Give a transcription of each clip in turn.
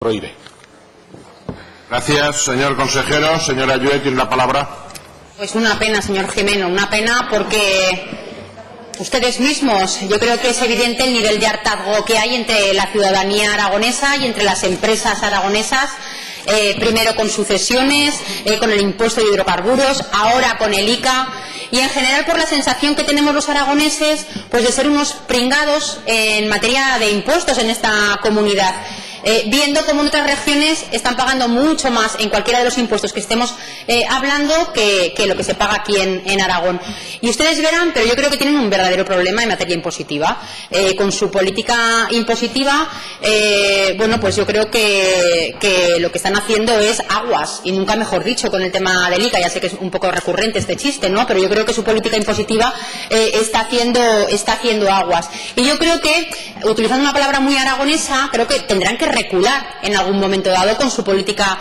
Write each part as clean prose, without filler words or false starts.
Prohíbe. Gracias, señor consejero. Señora Llué, tiene la palabra. Pues una pena, señor Gimeno, una pena porque ustedes mismos, yo creo que es evidente el nivel de hartazgo que hay entre la ciudadanía aragonesa y entre las empresas aragonesas. Primero con sucesiones, con el impuesto de hidrocarburos, ahora con el ICA y en general por la sensación que tenemos los aragoneses pues de ser unos pringados en materia de impuestos en esta comunidad. Viendo cómo en otras regiones están pagando mucho más en cualquiera de los impuestos que estemos hablando que lo que se paga aquí en Aragón. Y ustedes verán, pero yo creo que tienen un verdadero problema en materia impositiva. Con su política impositiva, bueno, pues yo creo que lo que están haciendo es aguas, y nunca mejor dicho, con el tema del ICA. Ya sé que es un poco recurrente este chiste, ¿no? Pero yo creo que su política impositiva está haciendo aguas. Y yo creo que, utilizando una palabra muy aragonesa, creo que tendrán que recular en algún momento dado con su política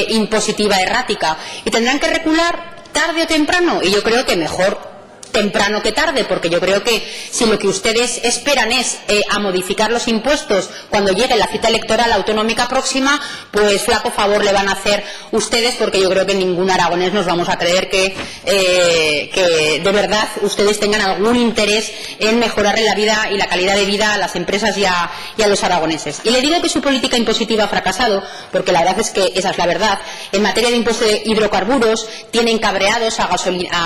impositiva errática, y tendrán que recular tarde o temprano, y yo creo que mejor temprano que tarde, porque yo creo que si lo que ustedes esperan es a modificar los impuestos cuando llegue la cita electoral autonómica próxima, pues flaco favor le van a hacer ustedes, porque yo creo que ningún aragonés nos vamos a creer que de verdad ustedes tengan algún interés en mejorarle la vida y la calidad de vida a las empresas y a los aragoneses. Y le digo que su política impositiva ha fracasado, porque la verdad es que esa es la verdad. En materia de impuesto de hidrocarburos tienen cabreados a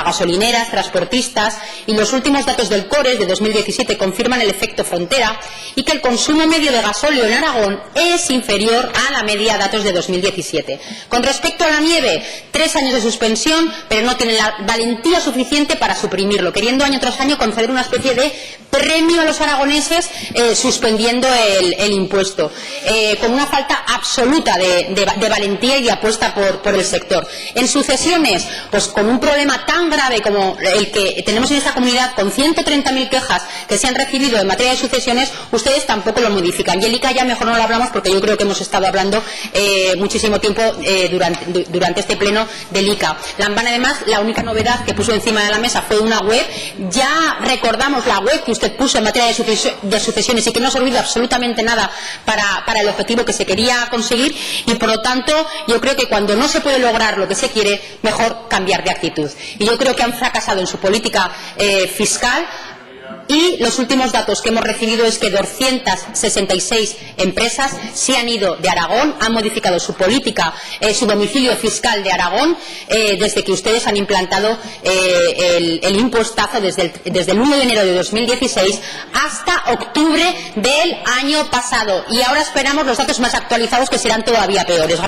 gasolineras, transportistas, y los últimos datos del CORES de 2017 confirman el efecto frontera y que el consumo medio de gasóleo en Aragón es inferior a la media datos de 2017. Con respecto a la nieve, 3 años de suspensión, pero no tienen la valentía suficiente para suprimirlo, queriendo año tras año conceder una especie de premio a los aragoneses suspendiendo el impuesto, con una falta absoluta de valentía y de apuesta por el sector. En sucesiones, pues con un problema tan grave como el que tenemos en esta comunidad, con 130.000 quejas que se han recibido en materia de sucesiones, ustedes tampoco lo modifican. Y el ICA ya mejor no lo hablamos, porque yo creo que hemos estado hablando muchísimo tiempo durante este pleno del ICA. Lambán, además, la única novedad que puso encima de la mesa fue una web. Ya recordamos la web que usted puso en materia de sucesiones y que no ha servido absolutamente nada para el objetivo que se quería conseguir, y por lo tanto yo creo que cuando no se puede lograr lo que se quiere, mejor cambiar de actitud. Y yo creo que han fracasado en su política fiscal. Y los últimos datos que hemos recibido es que 266 empresas se han ido de Aragón, han modificado su política, su domicilio fiscal de Aragón, desde que ustedes han implantado el impuestazo desde el 1 de enero de 2016 hasta octubre del año pasado. Y ahora esperamos los datos más actualizados, que serán todavía peores.